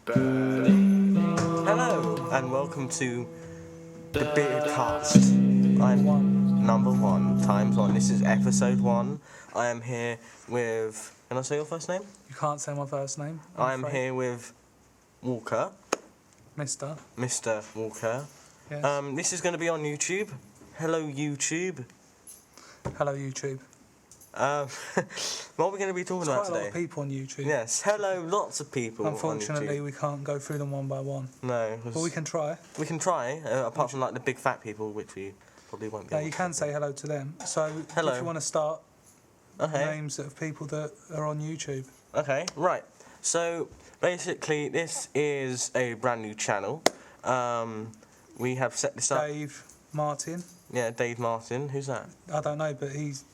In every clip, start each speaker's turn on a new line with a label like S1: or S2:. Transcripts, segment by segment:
S1: Hello and welcome to TheBeardCast. I'm number 1 times 1. This is episode 1. I am here with. Can I say your first name?
S2: You can't say my first name.
S1: I'm here with Walker.
S2: Mr.
S1: Walker.
S2: Yes.
S1: This is going to be on YouTube. Hello, YouTube.
S2: Hello, YouTube.
S1: What are we going to be talking about
S2: Quite a lot
S1: today?
S2: of people on YouTube.
S1: Yes, hello, lots of people.
S2: Unfortunately,
S1: on YouTube.
S2: we can't go through them one by one.
S1: No.
S2: But we can try.
S1: We can try, apart from like the big fat people, which we probably won't be.
S2: Yeah, you can say hello to them. So,
S1: Hello.
S2: if you want to start,
S1: Okay.
S2: names of people that are on YouTube.
S1: Okay, right. So basically, this is a brand new channel. We have set this up.
S2: Dave Martin.
S1: Yeah, Dave Martin. Who's that?
S2: I don't know, but he's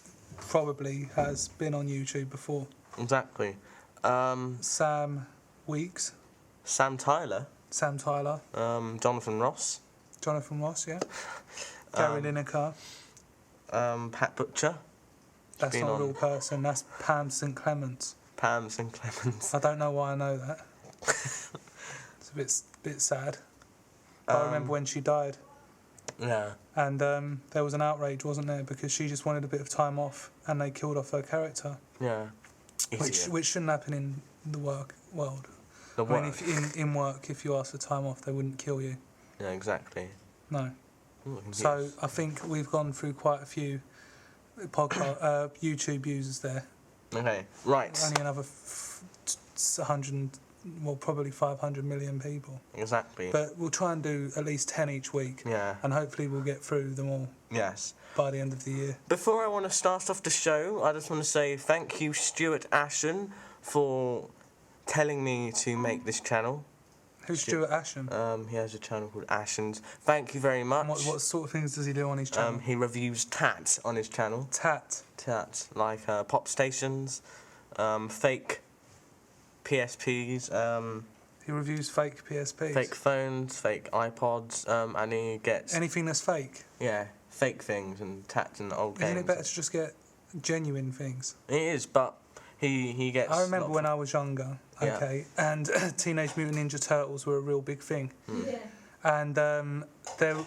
S2: probably has been on YouTube before.
S1: Exactly.
S2: Sam Weeks.
S1: Sam Tyler.
S2: Sam Tyler.
S1: Jonathan Ross.
S2: Jonathan Ross, yeah. Gary Lineker.
S1: Pat Butcher.
S2: That's
S1: been
S2: not a
S1: on.
S2: real person. That's Pam St Clements.
S1: Pam St Clements.
S2: I don't know why I know that. It's a bit sad. But I remember when she died.
S1: Yeah.
S2: And there was an outrage, wasn't there? Because she just wanted a bit of time off, and they killed off her character.
S1: Yeah.
S2: Which shouldn't happen in the world.
S1: The
S2: I mean,
S1: work.
S2: if in work, if you ask for time off, they wouldn't kill you.
S1: Yeah, exactly.
S2: No.
S1: Ooh,
S2: So
S1: yes.
S2: I think we've gone through quite a few YouTube users there.
S1: Okay. Right.
S2: Only another 100, well, probably 500 million people.
S1: Exactly.
S2: But we'll try and do at least 10 each week.
S1: Yeah.
S2: And hopefully we'll get through them all
S1: Yes.
S2: by the end of the year.
S1: Before I want to start off the show, I just want to say thank you, Stuart Ashen, for telling me to make this channel.
S2: Who's Stuart Ashen?
S1: He has a channel called Ashen's. Thank you very much.
S2: And what sort of things does he do on his channel?
S1: He reviews tat on his channel.
S2: Tat.
S1: Like pop stations, fake PSPs,
S2: He reviews fake PSPs.
S1: fake phones, fake iPods, and he gets
S2: Anything that's fake.
S1: fake things and tats and old games.
S2: Isn't it better to just get genuine things?
S1: It is, but he gets.
S2: I remember when I was younger,
S1: Yeah.
S2: okay, and Teenage Mutant Ninja Turtles were a real big thing.
S3: Yeah.
S2: And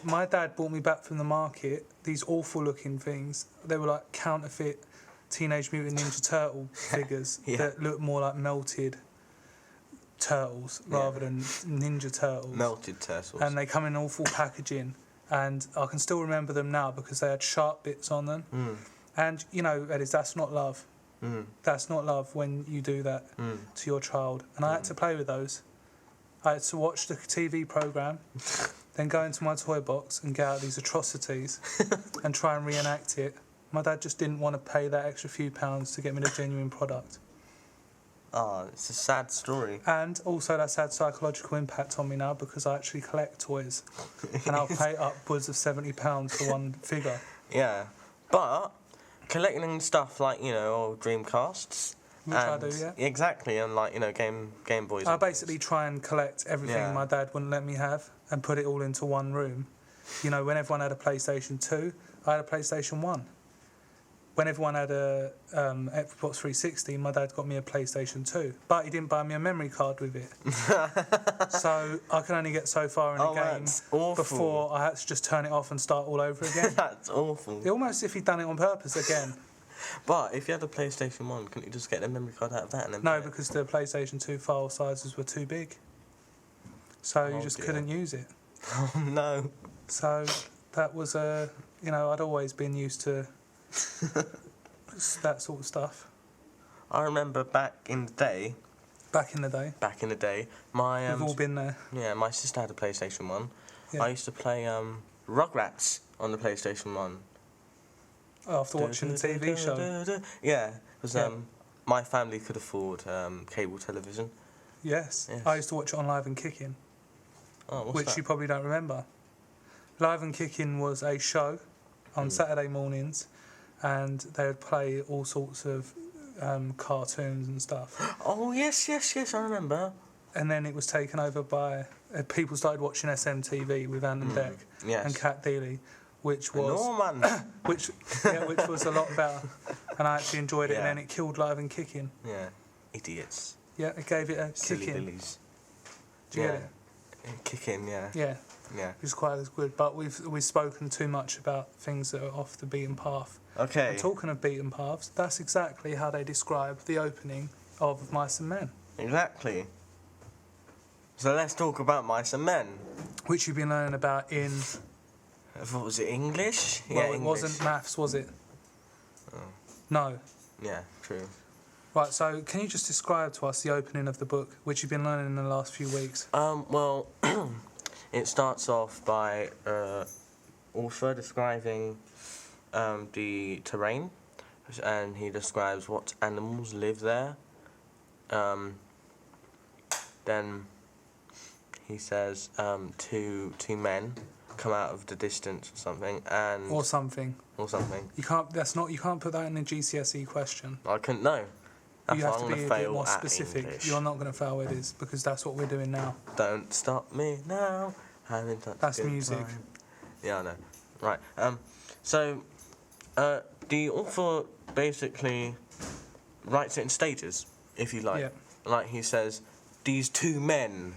S2: my dad bought me back from the market these awful looking things. They were like counterfeit Teenage Mutant Ninja Turtle figures
S1: Yeah.
S2: that looked more like melted turtles rather than Ninja Turtles.
S1: Melted turtles.
S2: And they come in awful packaging. And I can still remember them now because they had sharp bits on them. And, you know, Ediz, that's not love. That's not love when you do that to your child. And I had to play with those. I had to watch the TV programme, then go into my toy box and get out these atrocities and try and reenact it. My dad just didn't want to pay that extra few pounds to get me the genuine product.
S1: Oh, it's a sad story.
S2: And also that's had psychological impact on me now because I actually collect toys. And I'll pay upwards of £70 for one figure.
S1: Yeah, but collecting stuff like, you know, old Dreamcasts.
S2: Which I do, yeah.
S1: Exactly, and like, you know, Game Boys.
S2: I basically try and collect everything
S1: Yeah.
S2: my dad wouldn't let me have and put it all into one room. You know, when everyone had a PlayStation 2, I had a PlayStation 1. When everyone had a Xbox 360, my dad got me a PlayStation 2. But he didn't buy me a memory card with it. So I can only get so far in a game
S1: that's awful.
S2: before I had to just turn it off and start all over again.
S1: That's awful.
S2: Almost if he'd done it on purpose again.
S1: But if you had a PlayStation 1, couldn't you just get the memory card out of that and then
S2: No,
S1: play it?
S2: because the PlayStation 2 file sizes were too big. So you just
S1: dear.
S2: couldn't use it.
S1: Oh, no.
S2: So that was you know, I'd always been used to that sort of stuff.
S1: I remember back in the day, my...
S2: We've all been there.
S1: Yeah, my sister had a PlayStation 1.
S2: Yeah.
S1: I used to play Rugrats on the PlayStation 1.
S2: After watching the TV show.
S1: Yeah, because
S2: Yeah.
S1: my family could afford cable television.
S2: Yes.
S1: Yes.
S2: I used to watch it on Live and Kicking,
S1: Oh, what's
S2: which
S1: that?
S2: you probably don't remember. Live and Kicking was a show on Saturday mornings, and they would play all sorts of cartoons and stuff.
S1: Oh, yes, I remember.
S2: And then it was taken over by... people started watching SMTV with Ant and Dec
S1: Yes.
S2: and Cat Dealey, which was...
S1: Norman.
S2: which was a lot better, and I actually enjoyed it.
S1: Yeah.
S2: And then it killed Live and Kicking.
S1: Yeah, idiots.
S2: Yeah, it gave it a
S1: Silly
S2: kicking.
S1: billies.
S2: Do you get it?
S1: Kick in, yeah.
S2: Yeah.
S1: Yeah.
S2: It's quite as good, but we've spoken too much about things that are off the beaten path.
S1: Okay.
S2: And talking of beaten paths, that's exactly how they describe the opening of Mice and Men.
S1: Exactly. So let's talk about Mice and Men.
S2: Which you've been learning about in...
S1: What was it, English?
S2: Well,
S1: yeah,
S2: it
S1: English.
S2: wasn't maths, was it?
S1: Oh.
S2: No.
S1: Yeah, true.
S2: Right, so can you just describe to us the opening of the book, which you've been learning in the last few weeks?
S1: Well, it starts off by author describing the terrain, and he describes what animals live there. Then he says two men come out of the distance or something, and
S2: Or something. You can't put that in a GCSE question.
S1: I couldn't know. That's
S2: You have
S1: why
S2: to
S1: I'm
S2: be
S1: gonna
S2: a bit
S1: fail
S2: more
S1: at
S2: specific.
S1: English.
S2: You're not going to fail, Ediz, because that's what we're doing now.
S1: Don't stop me now. Having such
S2: That's
S1: a good
S2: music.
S1: time. Yeah, I know. Right. So, the author basically writes it in stages, if you like.
S2: Yeah.
S1: Like he says, these two men.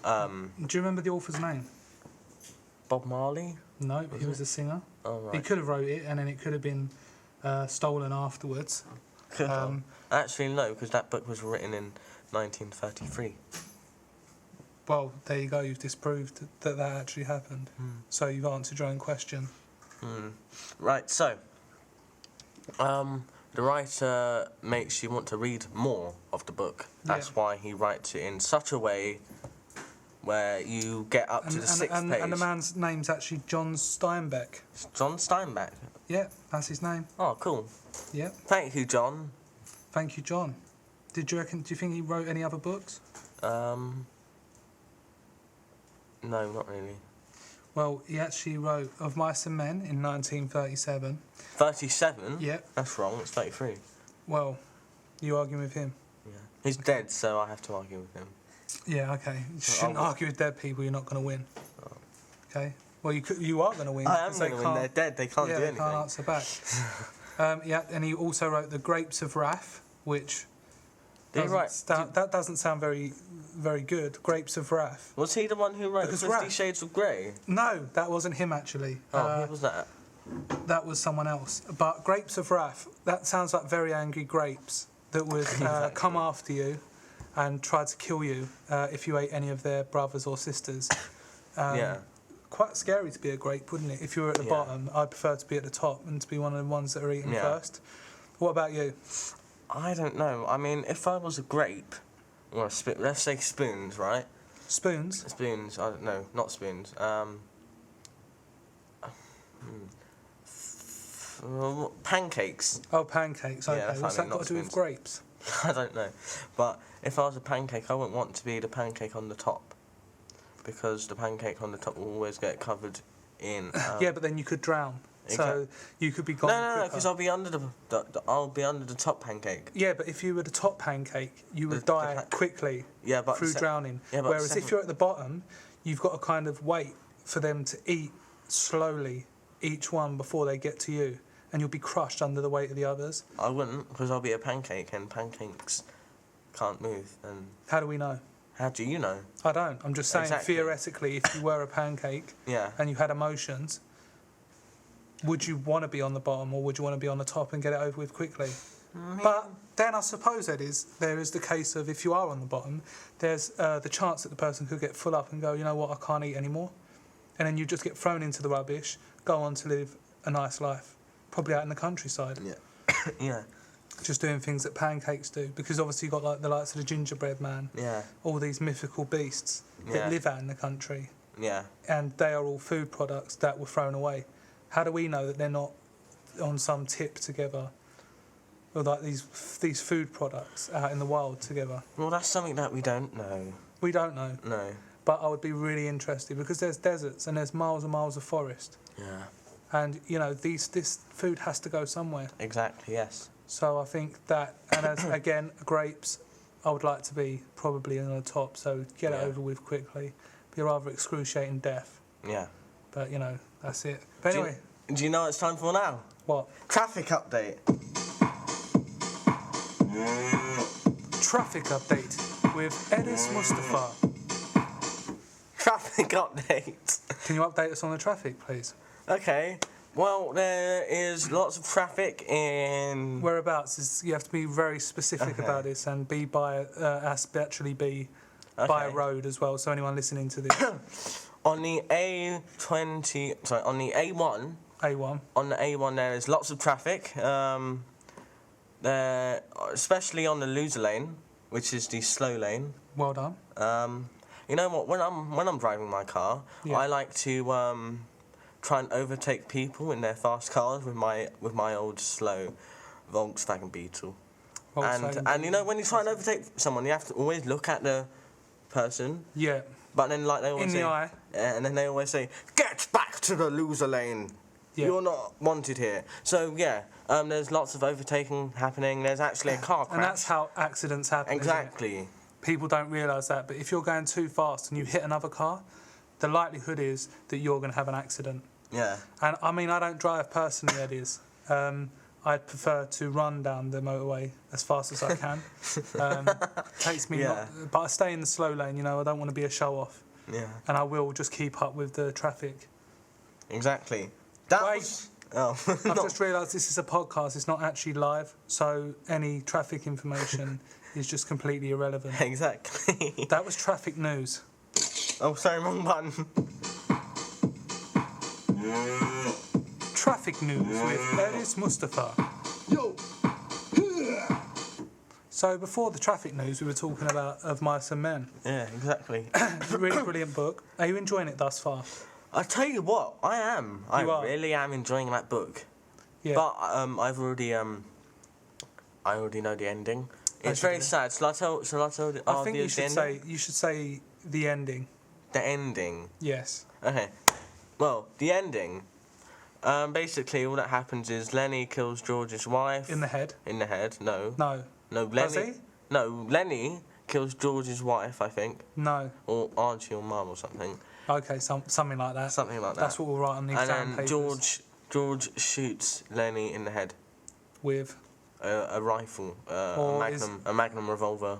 S2: Do you remember the author's name?
S1: Bob Marley.
S2: No, he was a singer.
S1: Oh right.
S2: He could have wrote it, and then it could have been stolen afterwards.
S1: Actually, no, because that book was written in 1933.
S2: Well, there you go. You've disproved that actually happened. So you've answered your own question.
S1: Right. So, the writer makes you want to read more of the book. That's why he writes it in such a way where you get up to the sixth page.
S2: And the man's name's actually John Steinbeck.
S1: John Steinbeck.
S2: Yeah, that's his name.
S1: Oh, cool.
S2: Yeah.
S1: Thank you, John.
S2: Thank you, John. Do you think he wrote any other books?
S1: No, not really.
S2: Well, he actually wrote Of Mice and Men in 1937.
S1: 37?
S2: Yeah.
S1: That's wrong, it's 33.
S2: Well, you arguing with him?
S1: Yeah. He's dead, so I have to argue with him.
S2: Yeah, okay. You shouldn't argue with dead people, you're not going to win.
S1: Oh.
S2: Okay? Well, you are going to win.
S1: I am going to win, they're dead, they can't do anything.
S2: They can't answer back. Yeah, and he also wrote The Grapes of Wrath, which... that doesn't sound very, very good. Grapes of Wrath.
S1: Was he the one who wrote 50 Shades of Grey?
S2: No, that wasn't him, actually.
S1: Oh, who was that?
S2: That was someone else. But Grapes of Wrath, that sounds like very angry grapes that would come after you and try to kill you if you ate any of their brothers or sisters.
S1: Yeah.
S2: Quite scary to be a grape, wouldn't it? If you were at the bottom, I'd prefer to be at the top and to be one of the ones that are eaten first. What about you?
S1: I don't know. I mean, if I was a grape, or let's say spoons, right?
S2: Spoons?
S1: Spoons, I don't know, not spoons. Pancakes.
S2: Oh, pancakes, okay.
S1: Yeah,
S2: What's that got to do with grapes?
S1: I don't know. But if I was a pancake, I wouldn't want to be the pancake on the top. Because the pancake on the top will always get covered in...
S2: yeah, but then you could drown. So you could be gone.
S1: No, because I'll be under the top pancake.
S2: Yeah, but if you were the top pancake, you would die quickly.
S1: Yeah, but
S2: through drowning.
S1: Yeah, but
S2: whereas if you're at the bottom, you've got to kind of wait for them to eat slowly, each one before they get to you, and you'll be crushed under the weight of the others.
S1: I wouldn't, because I'll be a pancake, and pancakes can't move. And
S2: how do we know?
S1: How do you know?
S2: I don't. I'm just saying, theoretically, if you were a pancake and you had emotions, would you want to be on the bottom or would you want to be on the top and get it over with quickly? But then I suppose there is the case of if you are on the bottom, there's the chance that the person could get full up and go, you know what, I can't eat anymore. And then you just get thrown into the rubbish, go on to live a nice life, probably out in the countryside.
S1: Yeah. Yeah.
S2: Just doing things that pancakes do, because obviously you've got like the likes of the gingerbread man, all these mythical beasts that live out in the country, and they are all food products that were thrown away. How do we know that they're not on some tip together, or like these food products out in the wild together?
S1: Well, that's something that we don't know.
S2: We don't know.
S1: No.
S2: But I would be really interested, because there's deserts and there's miles and miles of forest.
S1: Yeah.
S2: And you know, this food has to go somewhere.
S1: Exactly. Yes.
S2: So I think that, and as again, grapes, I would like to be probably on the top, so get it over with quickly. Be a rather excruciating death.
S1: Yeah.
S2: But, you know, that's it. But anyway.
S1: Do you know what it's time for now?
S2: What?
S1: Traffic update.
S2: Traffic update with Ediz Mustafa.
S1: traffic update.
S2: Can you update us on the traffic, please?
S1: Okay. Well, there is lots of traffic in...
S2: Whereabouts? You have to be very specific about this and be by by a road as well. So anyone listening to this,
S1: on the on the A1.
S2: A1.
S1: On the A1, there is lots of traffic. There, especially on the loser lane, which is the slow lane.
S2: Well done.
S1: You know what? When I'm driving my car, I like to try and overtake people in their fast cars with my old slow Volkswagen Beetle. And you know, when you try and overtake someone, you have to always look at the person.
S2: Yeah.
S1: But then, like, they always
S2: in
S1: say,
S2: the eye.
S1: And then they always say, "Get back to the loser lane. Yeah. You're not wanted here." So yeah, there's lots of overtaking happening. There's actually a car crash.
S2: And that's how accidents happen.
S1: Exactly.
S2: People don't realise that, but if you're going too fast and you hit another car, the likelihood is that you're going to have an accident.
S1: Yeah.
S2: And I mean, I don't drive personally, Ediz. I'd prefer to run down the motorway as fast as I can. Takes me, but I stay in the slow lane. You know, I don't want to be a show off.
S1: Yeah.
S2: And I will just keep up with the traffic.
S1: Exactly.
S2: I've just realised this is a podcast. It's not actually live, so any traffic information is just completely irrelevant.
S1: Exactly.
S2: That was traffic news.
S1: Oh, sorry, wrong button.
S2: Traffic news with Ediz Mustafa.
S3: Yo.
S2: So before the traffic news, we were talking about Of Mice and Men.
S1: Yeah, exactly.
S2: Really brilliant book. Are you enjoying it thus far?
S1: I tell you what, I am. I really am enjoying that book.
S2: Yeah.
S1: But I already know the ending. It's very sad. Shall I tell the
S2: I think
S1: ending?
S2: you should say the ending.
S1: The ending.
S2: Yes.
S1: Okay. Well, the ending. Basically, all that happens is Lenny kills George's wife.
S2: In the head.
S1: In the head. No.
S2: No.
S1: No. Lenny.
S2: Does he?
S1: No. Lenny kills George's wife, I think.
S2: No.
S1: Or Archie or Mum or something.
S2: Okay, something like that.
S1: Something like that.
S2: That's what we'll write on the exam
S1: and then
S2: papers.
S1: George shoots Lenny in the head.
S2: With?
S1: A rifle. A Magnum revolver.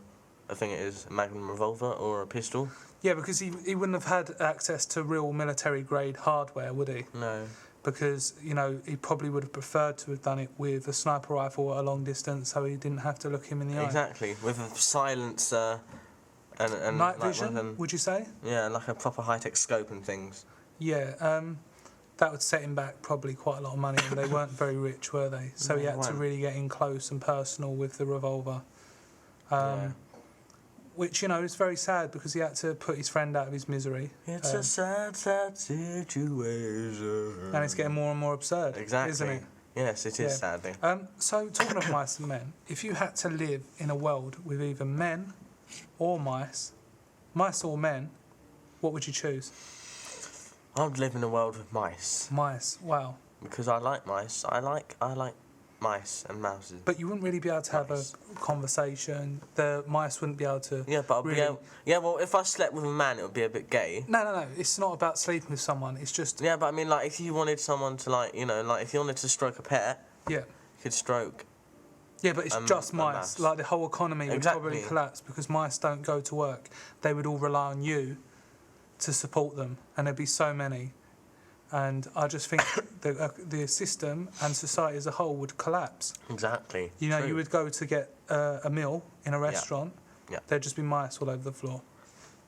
S1: I think it is a Magnum revolver or a pistol.
S2: Yeah, because he wouldn't have had access to real military grade hardware, would he?
S1: No.
S2: Because, you know, he probably would have preferred to have done it with a sniper rifle at a long distance so he didn't have to look him in the eye.
S1: Exactly, with a silencer and
S2: night vision, would you say?
S1: Yeah, like a proper high-tech scope and things.
S2: Yeah, that would set him back probably quite a lot of money, and they weren't very rich, were they? So he had to really get in close and personal with the revolver. Which, you know, is very sad because he had to put his friend out of his misery.
S1: It's a sad, sad situation.
S2: And it's getting more and more absurd,
S1: exactly.
S2: Isn't it?
S1: Yes, it is, sadly.
S2: So, talking of mice and men, if you had to live in a world with either men or mice or men, what would you choose?
S1: I'd live in a world with mice.
S2: Mice, wow.
S1: Because I like mice. I like mice and mouses.
S2: But you wouldn't really be able to have a conversation. The mice wouldn't be able to.
S1: Yeah, but well, if I slept with a man, it would be a bit gay.
S2: No. It's not about sleeping with someone. It's just.
S1: Yeah, but I mean, like, if you wanted someone to, like, you know, like, if you wanted to stroke a pet.
S2: Yeah.
S1: You could stroke.
S2: Yeah, but it's just mice. Like, the whole economy would probably collapse because mice don't go to work. They would all rely on you to support them, and there'd be so many. And I just think the system and society as a whole would collapse.
S1: Exactly.
S2: You know, you would go to get a meal in a restaurant.
S1: Yeah.
S2: There'd just be mice all over the floor.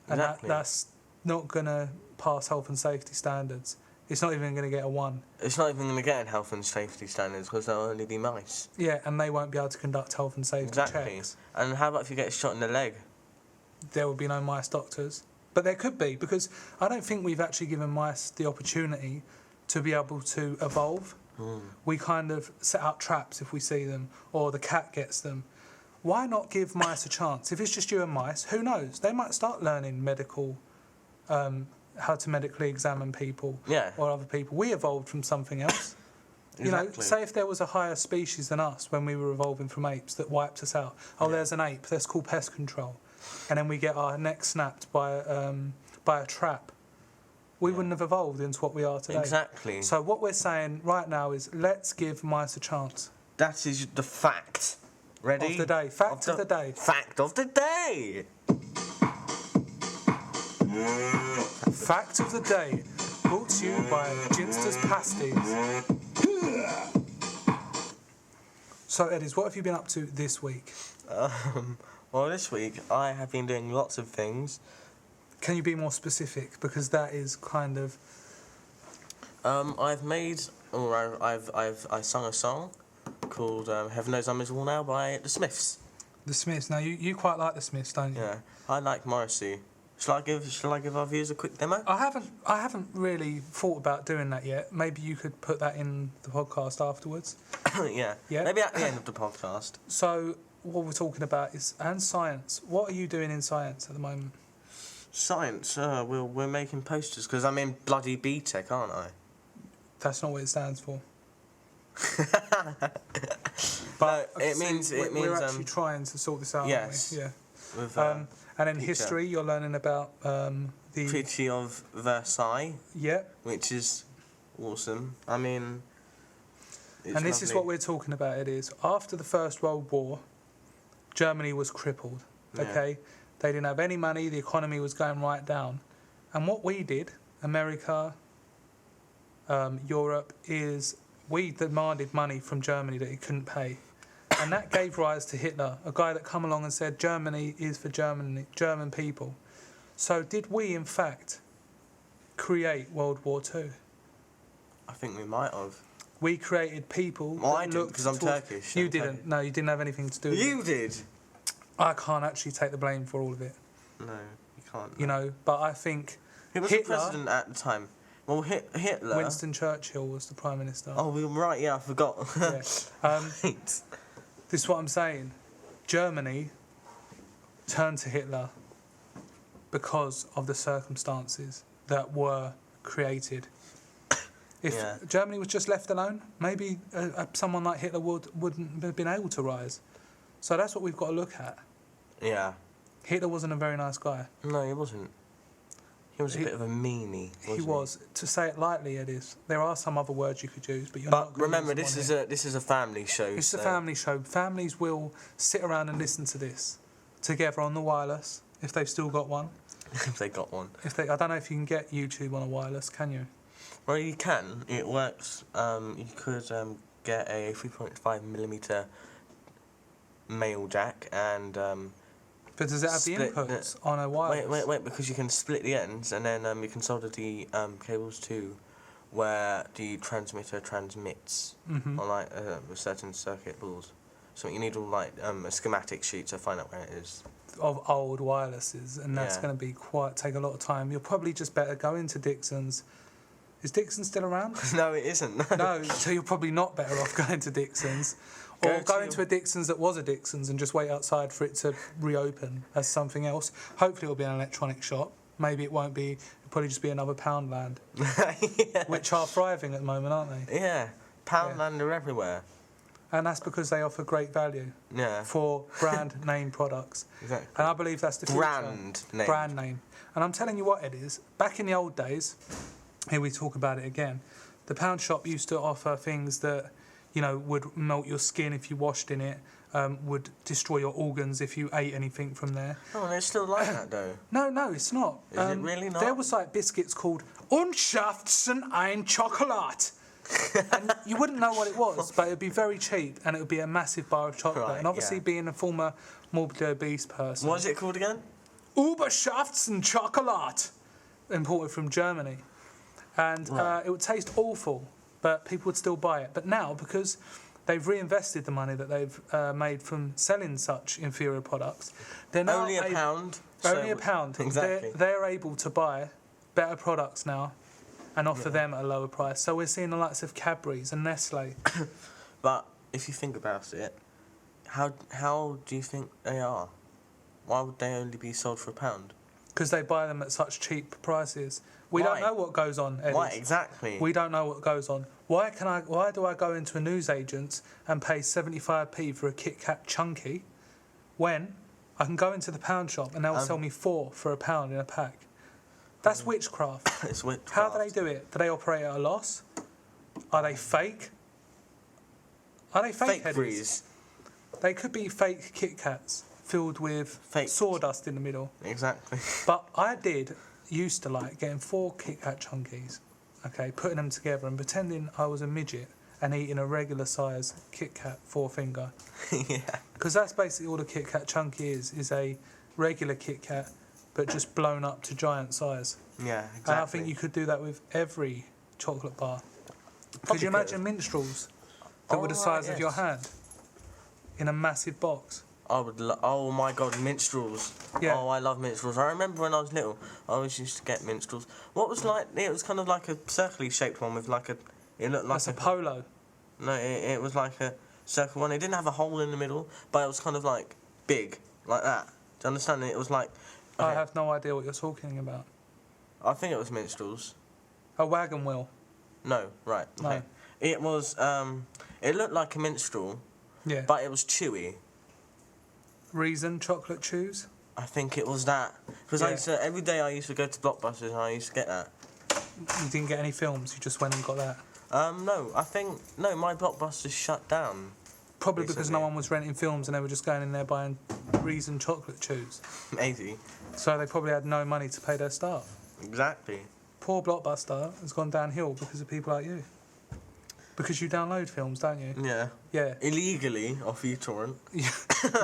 S2: And that's not going to pass health and safety standards. It's not even going to get a 1.
S1: It's not even going to get in health and safety standards because there'll only be mice.
S2: Yeah, and they won't be able to conduct health and safety checks.
S1: And how about if you get shot in the leg?
S2: There will be no mice doctors. But there could be, because I don't think we've actually given mice the opportunity to be able to evolve. We kind of set out traps if we see them, or the cat gets them. Why not give mice a chance? If it's just you and mice, who knows? They might start learning how to medically examine people or other people. We evolved from something else.
S1: Exactly.
S2: You know, say if there was a higher species than us when we were evolving from apes that wiped us out. There's an ape. That's called pest control. And then we get our neck snapped by a trap. We wouldn't have evolved into what we are today.
S1: Exactly.
S2: So what we're saying right now is let's give mice a chance.
S1: That is the fact. Ready?
S2: Of the day. Fact of the day.
S1: Fact of the day.
S2: Fact of the day, brought to you by Ginster's Pasties. So, Ediz, what have you been up to this week?
S1: Well, this week I have been doing lots of things.
S2: Can you be more specific? Because that is kind of...
S1: I sung a song called Heaven Knows I'm Miserable Now by The Smiths.
S2: The Smiths. Now, you quite like The Smiths, don't you?
S1: Yeah, I like Morrissey. Shall I give our viewers a quick demo?
S2: I haven't really thought about doing that yet. Maybe you could put that in the podcast afterwards.
S1: Yeah.
S2: Yeah.
S1: Maybe at the end of the podcast.
S2: So, what we're talking about is... And science. What are you doing in science at the moment?
S1: Science? We're making posters, because I'm in bloody BTEC, aren't I?
S2: That's not what it stands for.
S1: But it means
S2: we're actually trying to sort this out.
S1: Yes.
S2: Aren't we? Yeah.
S1: With,
S2: and in
S1: teacher.
S2: history, you're learning about the
S1: Treaty of Versailles.
S2: Yeah.
S1: Which is awesome. I mean,
S2: and this is what we're talking about. It is after the First World War, Germany was crippled. Okay, they didn't have any money. The economy was going right down, and what we did, America, Europe, is we demanded money from Germany that it couldn't pay. And that gave rise to Hitler, a guy that come along and said Germany is for German people. So did we, in fact, create World War II?
S1: I think we might have.
S2: We created people...
S1: Well, I didn't, because I'm Turkish.
S2: You didn't. Turkish. No, you didn't have anything to do with it.
S1: You did!
S2: I can't actually take the blame for all of it.
S1: No, you can't.
S2: You know, but I think
S1: Who was
S2: Hitler,
S1: the president at the time? Well, Hitler...
S2: Winston Churchill was the Prime Minister.
S1: Oh, we were right, yeah, I forgot.
S2: Yeah. This is what I'm saying. Germany turned to Hitler because of the circumstances that were created. If Germany was just left alone, maybe someone like Hitler wouldn't have been able to rise. So that's what we've got to look at.
S1: Yeah.
S2: Hitler wasn't a very nice guy.
S1: No, he wasn't. He was a bit of a meanie.
S2: He was. To say it lightly, it is. There are some other words you could use, but you're
S1: but
S2: not. But
S1: remember, this is a family show.
S2: It's a family show. Families will sit around and listen to this together on the wireless if they've still got one.
S1: If they got one.
S2: I don't know if you can get YouTube on a wireless. Can you?
S1: Well, you can. It works. You could get a 3.5mm male jack and.
S2: But does it have the inputs on a wireless?
S1: Wait, because you can split the ends and then you can solder the cables to where the transmitter transmits on like a certain circuit boards. So you need all like a schematic sheet to find out where it is.
S2: Of old wirelesses, and that's going to be take a lot of time. You'll probably just better go into Dixon's. Is Dixon still around?
S1: No, it isn't.
S2: No, so you're probably not better off going to Dixon's. Or go into a Dixon's that was a Dixon's and just wait outside for it to reopen as something else. Hopefully it'll be an electronic shop. Maybe it won't be. It'll probably just be another Poundland. Which are thriving at the moment, aren't they?
S1: Yeah. Poundland are everywhere.
S2: And that's because they offer great value for brand name products.
S1: Exactly.
S2: And I believe that's the future. Brand name. And I'm telling you what, Ediz, back in the old days, here we talk about it again, the pound shop used to offer things that, would melt your skin if you washed in it, would destroy your organs if you ate anything from there.
S1: Oh, and it's still like that, though?
S2: No, it's not.
S1: Is it really not?
S2: There was like biscuits called Unschaften ein Chocolate. And you wouldn't know what it was, but it would be very cheap and it would be a massive bar of chocolate. Right, and obviously being a former morbidly obese person...
S1: What is it called again?
S2: Überschaften Chocolate. Imported from Germany. And it would taste awful, but people would still buy it. But now, because they've reinvested the money that they've made from selling such inferior products, they're now
S1: only a pound.
S2: Only a pound.
S1: Exactly.
S2: They're able to buy better products now and offer them at a lower price. So we're seeing the likes of Cadbury's and Nestle.
S1: But if you think about it, how do you think they are? Why would they only be sold for £1?
S2: Because they buy them at such cheap prices. We don't know what goes on, Ediz.
S1: Why exactly?
S2: We don't know what goes on. Why do I go into a newsagent and pay 75p for a Kit Kat Chunky when I can go into the pound shop and they'll sell me 4 for £1 in a pack? That's witchcraft.
S1: It's witchcraft.
S2: How do they do it? Do they operate at a loss? Are they fake? Are they fake
S1: breeze?
S2: They could be fake Kit Kats filled with sawdust in the middle.
S1: Exactly.
S2: But I did used to like getting 4 Kit Kat Chunkies, okay, putting them together and pretending I was a midget and eating a regular size Kit Kat 4-finger.
S1: Yeah.
S2: Because that's basically all a Kit Kat Chunky is a regular Kit Kat, but just blown up to giant size.
S1: Yeah, exactly.
S2: And I think you could do that with every chocolate bar. Could you imagine minstrels that were the size of your hand in a massive box?
S1: I would. Oh my God, minstrels!
S2: Yeah.
S1: Oh, I love minstrels. I remember when I was little, I always used to get minstrels. What was like? It was kind of like a circular shaped one with like a. It looked like
S2: That's a polo.
S1: No, it was like a circle one. It didn't have a hole in the middle, but it was kind of like big, like that. Do you understand? It was like. Okay.
S2: I have no idea what you're talking about.
S1: I think it was minstrels.
S2: A wagon wheel.
S1: No, right. Okay.
S2: No.
S1: It was. It looked like a minstrel.
S2: Yeah.
S1: But it was chewy.
S2: Reason chocolate chews.
S1: I think it was that because every day I used to go to Blockbusters and I used to get that.
S2: You didn't get any films. You just went and got that.
S1: No, I think my Blockbusters shut down.
S2: Probably because no one was renting films and they were just going in there buying Reason chocolate chews.
S1: Maybe.
S2: So they probably had no money to pay their staff.
S1: Exactly.
S2: Poor Blockbuster has gone downhill because of people like you. Because you download films, don't you?
S1: Yeah.
S2: Yeah.
S1: Illegally off uTorrent.
S2: You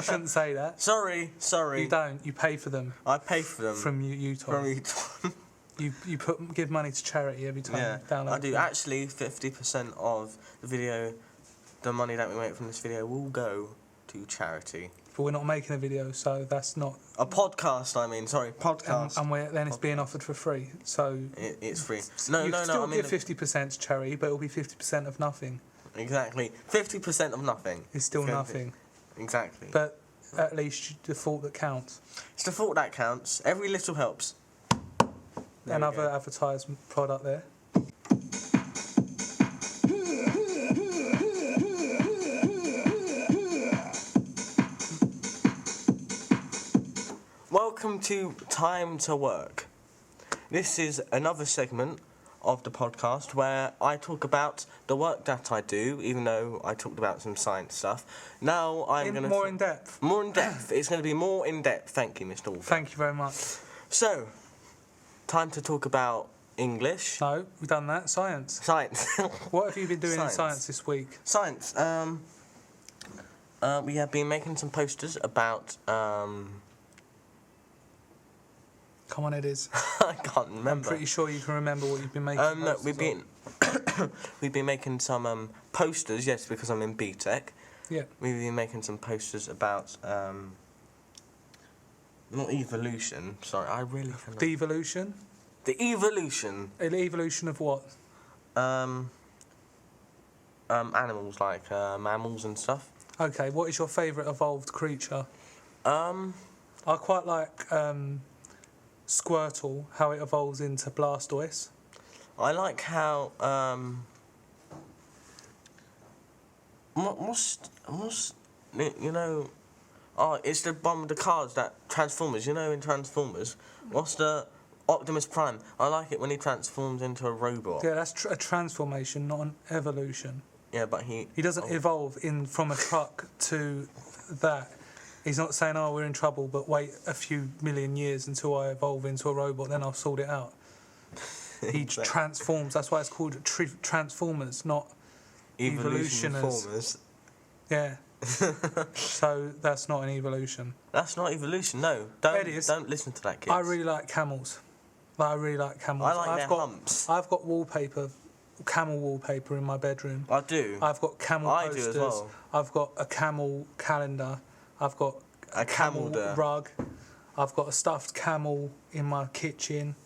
S2: shouldn't say that.
S1: Sorry.
S2: You don't. You pay for them.
S1: I pay for them.
S2: From uTorrent.
S1: From uTorrent.
S2: You give money to charity every time you download.
S1: I do. Actually, 50% of the money that we make from this video will go to charity.
S2: But we're not making a video, so that's not...
S1: A podcast, I mean. Sorry, podcast.
S2: And then it's being offered for free, so...
S1: It's free.
S2: You still give 50% to charity, but it'll be 50% of nothing.
S1: Exactly. 50% of nothing.
S2: It's still nothing.
S1: Exactly.
S2: But at least the thought that counts.
S1: It's the thought that counts. Every little helps.
S2: Another advertisement product there.
S1: Welcome to Time to Work. This is another segment of the podcast where I talk about the work that I do, even though I talked about some science stuff. Now I'm going to...
S2: More in depth.
S1: More in depth. It's going to be more in depth. Thank you, Mr. Walker.
S2: Thank you very much.
S1: So, time to talk about English.
S2: No, we've done that. Science.
S1: Science.
S2: What have you been doing in science this week?
S1: Science. We have been making some posters about...
S2: Come on, Ediz.
S1: I can't remember.
S2: I'm pretty sure you can remember what you've been making.
S1: No, we've been making some posters. Yes, because I'm in BTEC.
S2: Yeah.
S1: We've been making some posters about not evolution. Sorry, I really cannot.
S2: Devolution.
S1: The evolution.
S2: An evolution of what?
S1: Animals like mammals and stuff.
S2: Okay. What is your favourite evolved creature?
S1: I
S2: quite like Squirtle, how it evolves into Blastoise.
S1: I like how what's you know, it's the one with the cars that Transformers. You know, in Transformers, what's the Optimus Prime? I like it when he transforms into a robot.
S2: Yeah, that's a transformation, not an evolution.
S1: Yeah, but he
S2: doesn't evolve from a truck to that. He's not saying, oh, we're in trouble, but wait a few million years until I evolve into a robot, then I'll sort it out. He transforms. That's why it's called Transformers, not evolutioners. Yeah. So that's not an evolution.
S1: That's not evolution, no. Don't listen to that, kids.
S2: I really like camels. I really like camels.
S1: I like their humps.
S2: I've got camel wallpaper in my bedroom.
S1: I do.
S2: I've got camel posters.
S1: I do as well.
S2: I've got a camel calendar. I've got a camel rug. I've got a stuffed camel in my kitchen.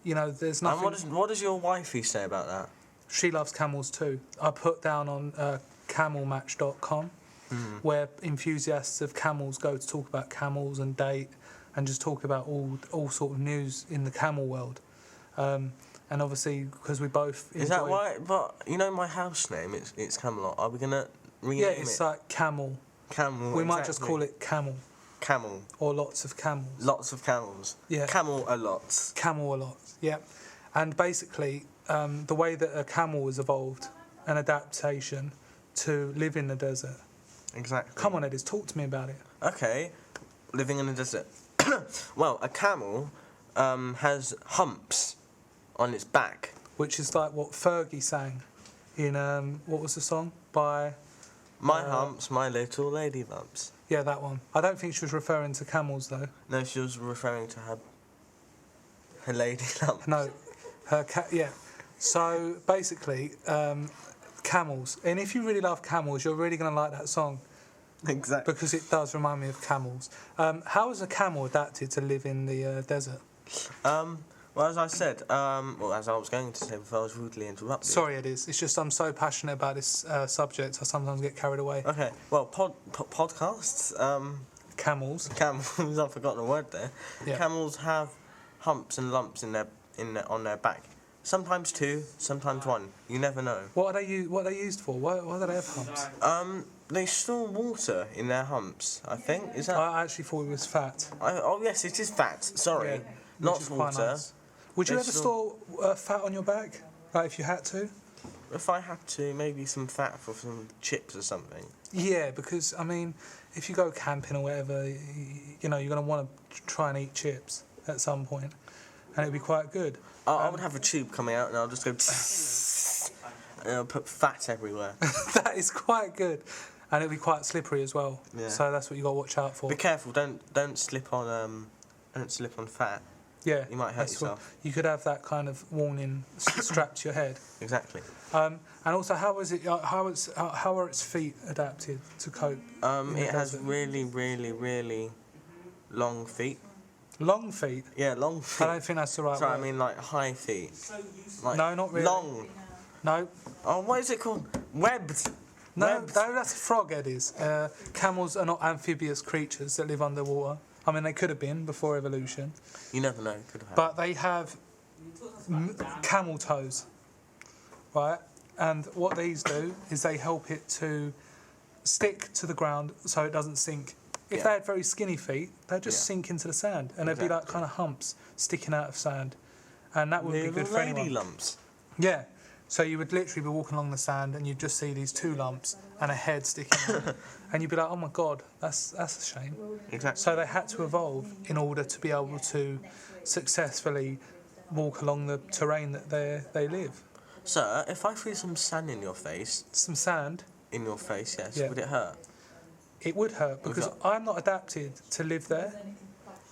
S2: You know, there's nothing...
S1: And what does your wifey say about that?
S2: She loves camels too. I put down on camelmatch.com where enthusiasts of camels go to talk about camels and date and just talk about all sort of news in the camel world. And obviously, because we both enjoy...
S1: Is that why? But, you know, my house name, it's Camelot. Are we going to rename it?
S2: Yeah, it's like camel.
S1: Camel,
S2: we might just call it camel.
S1: Camel.
S2: Or lots of camels.
S1: Lots of camels.
S2: Yeah.
S1: Camel-a-lot.
S2: Camel-a-lot, yeah. And basically, the way that a camel has evolved, an adaptation to live in the desert.
S1: Exactly.
S2: Come on, Ediz, talk to me about it.
S1: Okay, living in the desert. Well, a camel has humps on its back.
S2: Which is like what Fergie sang in, what was the song? By...
S1: My humps, my little lady bumps.
S2: Yeah, that one. I don't think she was referring to camels, though.
S1: No, she was referring to her lady lumps.
S2: No, her yeah. So, basically, camels. And if you really love camels, you're really going to like that song.
S1: Exactly.
S2: Because it does remind me of camels. How is a camel adapted to live in the desert?
S1: Well, as I said, as I was going to say before I was rudely interrupted.
S2: Sorry, it is. It's just I'm so passionate about this subject, I sometimes get carried away.
S1: Okay, well, podcasts.
S2: Camels.
S1: Camels. I've forgotten a word there.
S2: Yeah.
S1: Camels have humps and lumps on their back. Sometimes 2, sometimes 1. You never know.
S2: What are they used for? Why do they have humps?
S1: They store water in their humps. I think is that.
S2: I actually thought it was fat.
S1: Oh yes, it is fat. Sorry,
S2: Yeah,
S1: not
S2: which is quite
S1: water.
S2: nice. Would you ever store fat on your back? Like if you had to?
S1: If I had to, maybe some fat for some chips or something.
S2: Yeah, because I mean, if you go camping or whatever, you're going to want to try and eat chips at some point, and it'd be quite good.
S1: I would have a tube coming out, and I'll just go, and I'll put fat everywhere.
S2: That is quite good, and it'd be quite slippery as well.
S1: Yeah.
S2: So that's what you got to watch out for.
S1: Be careful! Don't slip on fat.
S2: Yeah,
S1: You might hurt
S2: that's
S1: yourself.
S2: You could have that kind of warning strapped to your head.
S1: Exactly.
S2: And also, how are its feet adapted to cope?
S1: It has really, really, really long feet.
S2: Long feet?
S1: Yeah, long feet.
S2: I don't think that's the right
S1: Sorry,
S2: word.
S1: I mean like high feet. Like
S2: No, not really.
S1: Long.
S2: No.
S1: Oh, what is it called? Webbed.
S2: No,
S1: Webbed.
S2: that's a frog, Ediz. Camels are not amphibious creatures that live underwater. I mean, they could have been before evolution.
S1: You never know. Could have happened.
S2: But they have camel toes, right? And what these do is they help it to stick to the ground so it doesn't sink. If they had very skinny feet, they'd just sink into the sand, and they'd be like kind of humps sticking out of sand, and that would be good for anyone.
S1: Lady lumps.
S2: Yeah. So you would literally be walking along the sand, and you'd just see these 2 lumps and a head sticking out, and you'd be like, "Oh my God, that's a shame."
S1: Exactly.
S2: So they had to evolve in order to be able to successfully walk along the terrain that they live.
S1: Sir, if I threw some sand in your face.
S2: Some sand.
S1: In your face, yes.
S2: Yeah.
S1: Would it hurt?
S2: It would hurt because I'm not adapted to live there.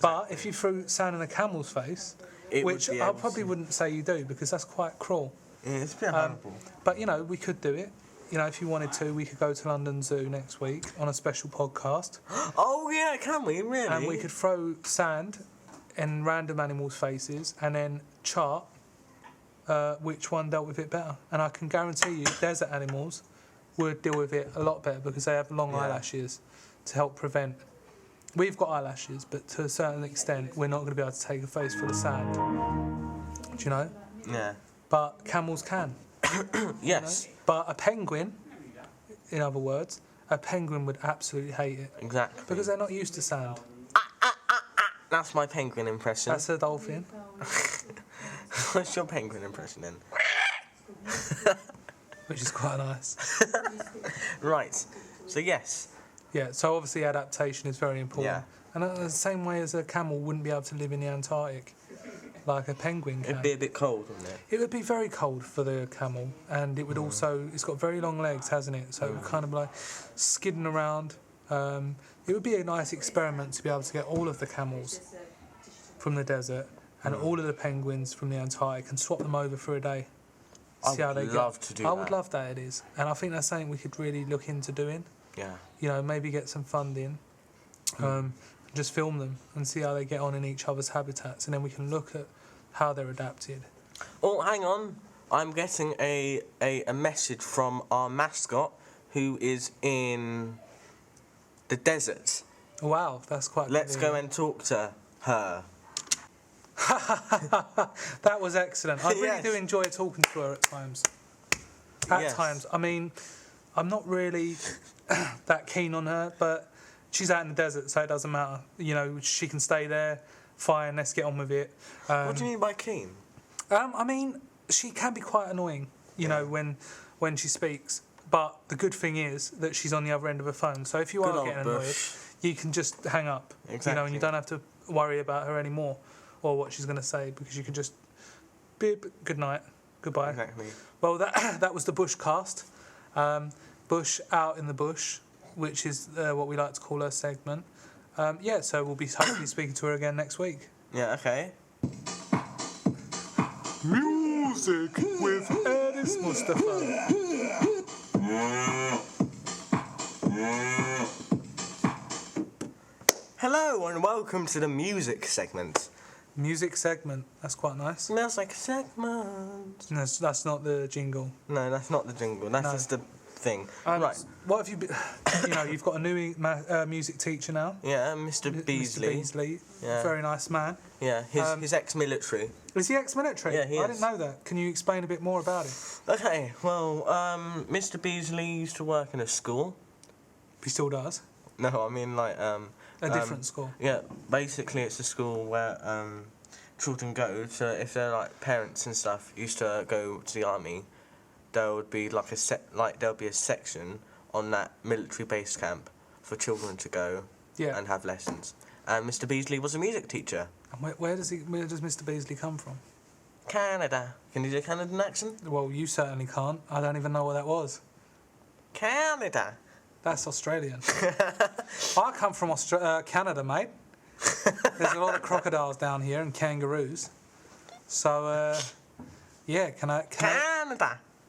S2: But if you threw sand in a camel's face, which I probably wouldn't say you do because that's quite cruel.
S1: Yeah, it's a bit horrible.
S2: But, we could do it. If you wanted to, we could go to London Zoo next week on a special podcast.
S1: Oh, yeah, can we? Really?
S2: And we could throw sand in random animals' faces and then chart which one dealt with it better. And I can guarantee you desert animals would deal with it a lot better because they have long eyelashes to help prevent. We've got eyelashes, but to a certain extent, we're not going to be able to take a face full of sand. Do you know?
S1: Yeah.
S2: But camels can.
S1: Yes.
S2: But a penguin, in other words, a penguin would absolutely hate it.
S1: Exactly.
S2: Because they're not used to sand.
S1: That's my penguin impression.
S2: That's a dolphin.
S1: What's your penguin impression then?
S2: Which is quite nice.
S1: Right. So, yes.
S2: Yeah, so obviously adaptation is very important.
S1: Yeah.
S2: And in the same way as a camel wouldn't be able to live in the Antarctic, like a penguin can.
S1: It'd be a bit cold, wouldn't it?
S2: It would be very cold for the camel, and it would also, it's got very long legs, hasn't it? So it would kind of like skidding around. It would be a nice experiment to be able to get all of the camels from the desert and all of the penguins from the Antarctic and swap them over for a day. See how they get.
S1: I would love to do that.
S2: I would love that, it is. And I think that's something we could really look into doing.
S1: Yeah.
S2: Maybe get some funding, just film them and see how they get on in each other's habitats, and then we can look at how they're adapted.
S1: Oh, hang on. I'm getting a message from our mascot who is in the desert.
S2: Wow, that's quite
S1: Let's go and talk to her.
S2: That was excellent. I really
S1: Yes.
S2: do enjoy talking to her at times. At times. I mean, I'm not really that keen on her, but she's out in the desert, so it doesn't matter. She can stay there. Fine, let's get on with it.
S1: What do you mean by keen?
S2: I mean, she can be quite annoying, when she speaks. But the good thing is that she's on the other end of her phone. So if you are getting annoyed, you can just hang up.
S1: Exactly.
S2: And you don't have to worry about her anymore. or what she's going to say, because you could just bib, good night, goodbye.
S1: Exactly.
S2: Well, that was the BeardCast. Bush out in the bush, which is what we like to call her segment. So we'll be hopefully speaking to her again next week.
S1: Yeah, okay.
S2: Music with Ediz Mustafa.
S1: Hello and welcome to the music segment.
S2: Music segment, that's quite nice.
S1: Smells like a segment.
S2: No, that's not the jingle.
S1: No, that's not the jingle. That's just the thing. Right.
S2: What have you been... you've got a new music teacher now.
S1: Yeah, Mr. Beasley.
S2: Mr. Beasley.
S1: Yeah.
S2: Very nice man.
S1: Yeah, he's ex-military.
S2: Is he ex-military?
S1: Yeah, he is.
S2: I didn't know that. Can you explain a bit more about it?
S1: Okay, well, Mr. Beasley used to work in a school.
S2: He still does?
S1: No, I mean like...
S2: a different school?
S1: Yeah, basically it's a school where children go. So if they're like parents and stuff used to go to the army, there would be like there'll be a section on that military base camp for children to go and have lessons. And Mr. Beasley was a music teacher.
S2: And where does Mr. Beasley come from?
S1: Canada. Can you do a Canadian accent?
S2: Well, you certainly can't. I don't even know what that was.
S1: Canada.
S2: That's Australian. I come from Canada, mate. There's a lot of crocodiles down here and kangaroos. So,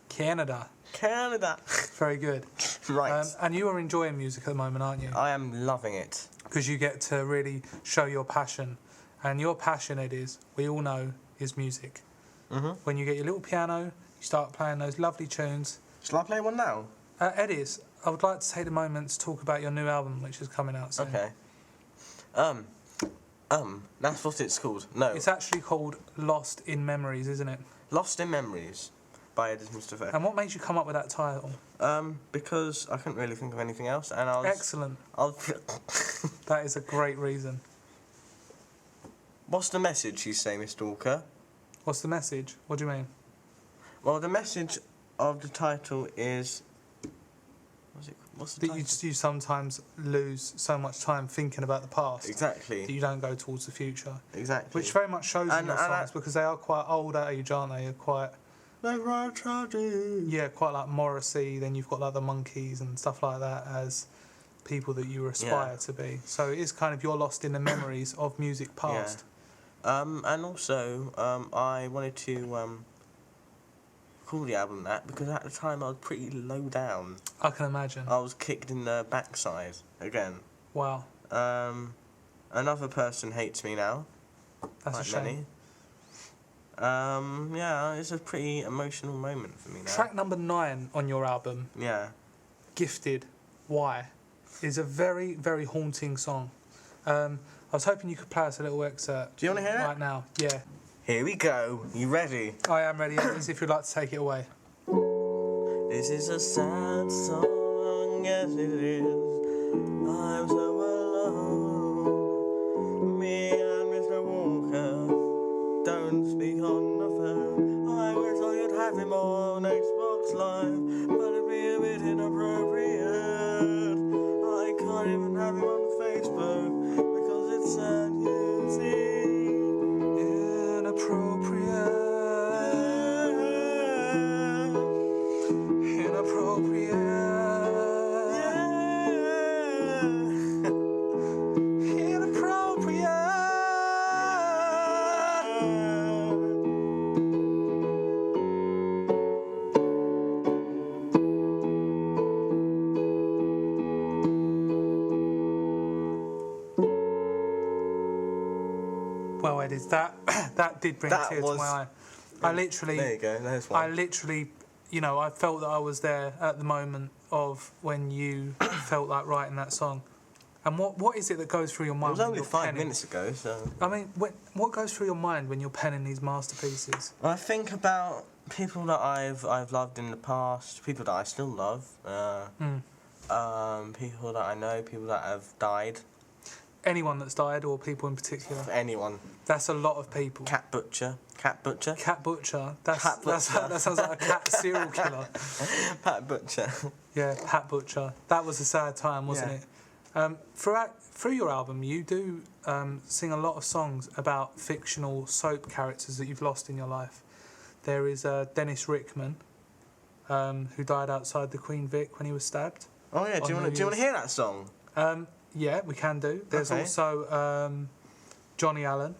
S2: Canada. Very good.
S1: Right.
S2: And you are enjoying music at the moment, aren't you?
S1: I am loving it.
S2: Because you get to really show your passion. And your passion, we all know, is music.
S1: Mm-hmm.
S2: When you get your little piano, you start playing those lovely tunes.
S1: Shall I play one now?
S2: Ediz, I would like to take the moment to talk about your new album, which is coming out soon.
S1: Okay. That's what it's called. No.
S2: It's actually called Lost in Memories, isn't it?
S1: Lost in Memories by Ediz and Mr.
S2: And what made you come up with that title?
S1: Because I couldn't really think of anything else, and I was...
S2: Excellent. That is a great reason.
S1: What's the message, you say, Mr. Walker?
S2: What's the message? What do you mean?
S1: Well, the message of the title is... What's the title?
S2: You sometimes lose so much time thinking about the past.
S1: Exactly.
S2: That you don't go towards the future.
S1: Exactly.
S2: Which very much shows in your songs, because they are quite old age, aren't they? You're quite... Yeah, quite like Morrissey, then you've got like the Monkees and stuff like that as people that you aspire to be. So it is kind of, you're lost in the memories of music past.
S1: Yeah. And also, I wanted to call the album that because at the time I was pretty low down.
S2: I can imagine.
S1: I was kicked in the backside again.
S2: Wow.
S1: Another person hates me now.
S2: That's
S1: like
S2: a shame.
S1: Many. It's a pretty emotional moment for me now.
S2: Track number 9 on your album, Gifted, Why, is a very, very haunting song. I was hoping you could play us a little excerpt.
S1: Do you want to hear it?
S2: Right now, yeah.
S1: Here we go. You ready?
S2: I am ready, Ediz, if you'd like to take it away.
S1: This is a sad song, yes it is. I'm so alone. Me and Mr. Walker don't speak on the phone. I wish I could have him on Xbox Live, but it'd be a bit inappropriate. I can't even have him on Facebook because it's sad, you see.
S2: Inappropriate. Well, Ediz, that did bring a tear to my eye.
S1: There you go. There's one.
S2: I literally, I felt that I was there at the moment of when you felt like writing that song. And what is it that goes through your mind?
S1: It was only 5 minutes ago, so...
S2: I mean, what goes through your mind when you're penning these masterpieces?
S1: I think about people that I've loved in the past, people that I still love, people that I know, people that have died.
S2: Anyone that's died, or people in particular?
S1: Anyone.
S2: That's a lot of people.
S1: Cat butcher.
S2: Cat butcher. That sounds like a cat serial killer. Pat
S1: Butcher.
S2: Yeah, Pat Butcher. That was a sad time, wasn't it? For through your album, you do sing a lot of songs about fictional soap characters that you've lost in your life. There is Dennis Rickman, who died outside the Queen Vic when he was stabbed.
S1: Oh yeah, do you want to hear that song?
S2: Yeah, we can do. There's also Johnny Allen.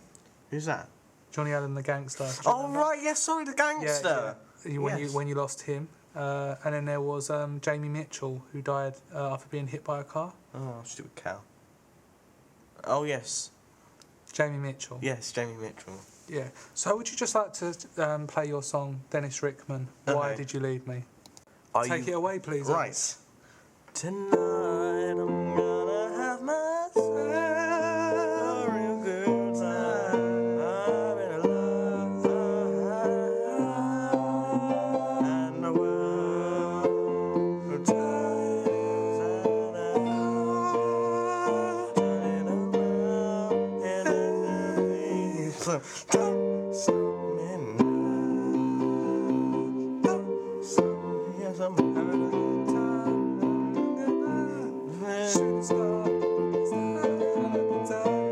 S1: Who's that?
S2: Johnny Allen, the gangster.
S1: Oh right, yes, sorry, the gangster.
S2: Yeah. When you lost him, and then there was Jamie Mitchell, who died after being hit by a car.
S1: Oh, stupid cow. Oh yes.
S2: Jamie Mitchell.
S1: Yes, Jamie Mitchell.
S2: Yeah. So would you just like to play your song, Dennis Rickman? Why Did You Leave Me? Take it away, please.
S1: Right. Tonight I'm gonna have myself a real good time. I'm in love, and the world turns around. So don't stop me now. Don't stop me, yes, I'm having a good time. Shooting star, it's having a good time.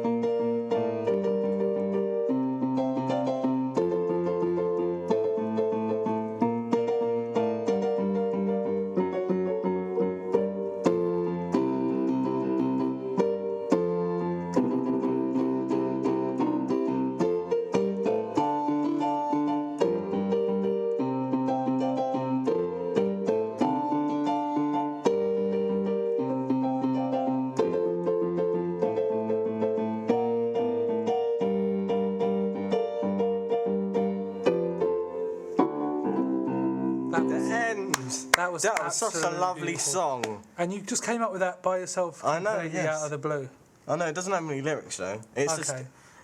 S1: That was such a lovely song.
S2: And you just came up with that by yourself?
S1: I know, yes.
S2: Out of the blue?
S1: I know, it doesn't have any lyrics though. It's just,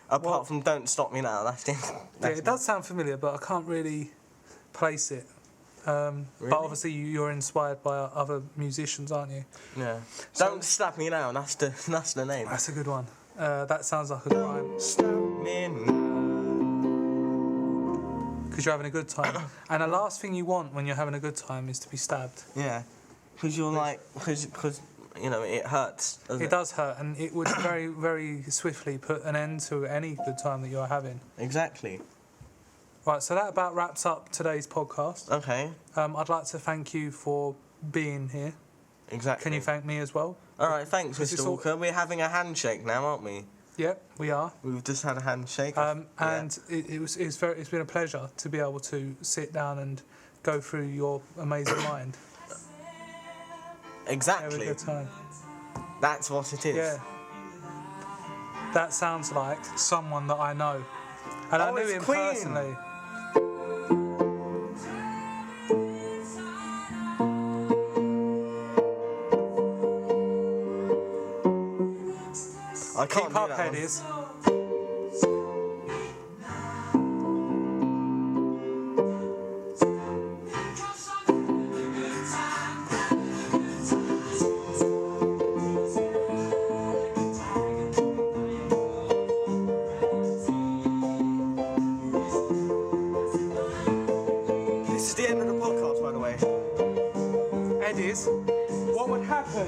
S1: apart from Don't Stop Me Now, that's it.
S2: It does sound familiar, but I can't really place it.
S1: Really?
S2: But obviously you're inspired by other musicians, aren't you?
S1: Yeah. Don't Stab Me Now, that's the name.
S2: That's a good one. That sounds like a rhyme.
S1: Stab me now.
S2: Because you're having a good time. And the last thing you want when you're having a good time is to be stabbed.
S1: Yeah. Because you're like, because you know, it hurts.
S2: It does hurt, and it would very, very swiftly put an end to any good time that you're having.
S1: Exactly.
S2: Right, so that about wraps up today's podcast.
S1: Okay.
S2: I'd like to thank you for being here.
S1: Exactly.
S2: Can you thank me as well?
S1: All right, thanks, Mr. Walker. We're having a handshake now, aren't we?
S2: Yep, we are.
S1: We've just had a handshake.
S2: And it's been a pleasure to be able to sit down and go through your amazing mind.
S1: Exactly.
S2: Have a good time.
S1: That's what it is.
S2: Yeah. That sounds like someone that I know. And I knew him
S1: Queen.
S2: personally.
S1: I can't
S2: Keep up,
S1: do that
S2: Ediz.
S1: This is the end of the podcast, by the way.
S2: Ediz, what would happen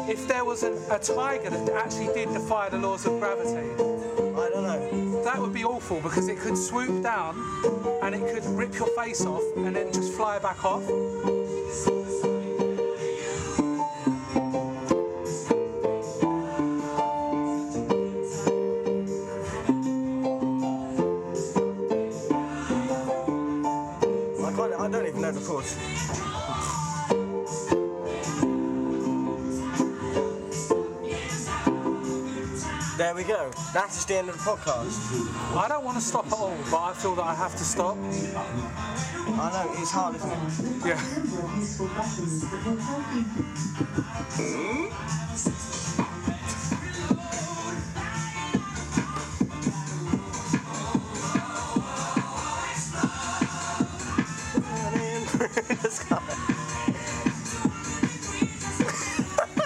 S2: if there was a tiger that actually did defy the laws of gravity?
S1: I don't know.
S2: That would be awful because it could swoop down and it could rip your face off and then just fly back off.
S1: I don't even know the chords. There we go. That's just the end of the podcast.
S2: I don't want to stop at all, but I feel that I have to stop.
S1: I know, it's hard, isn't it?
S2: Yeah.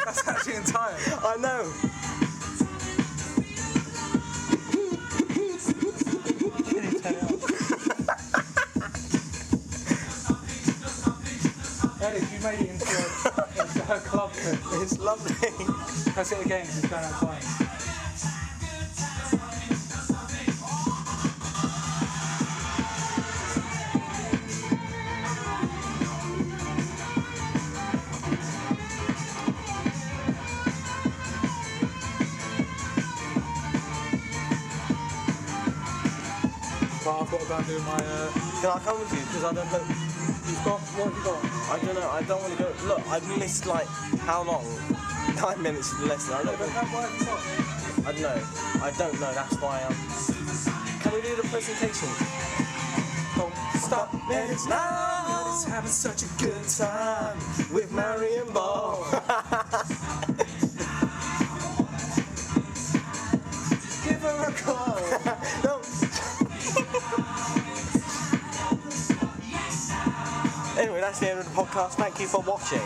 S2: That's actually entire.
S1: I know.
S2: Ediz, you made it into a club.
S1: It's lovely.
S2: Press it again, 'cause it's going out quiet. But I've got to go and do my...
S1: Can I come with you? Because I don't know.
S2: What have you got?
S1: I don't know. I don't want to go. Look, I've missed like how long? 9 minutes of the lesson. I don't know.
S2: What have you got?
S1: I don't know. I don't know. That's why I'm. Can we do the presentation?
S2: Don't stop
S1: it now. It's having such a good time with Marian Ball. Give her a call. No. Anyway, that's the end of the podcast. Thank you for watching.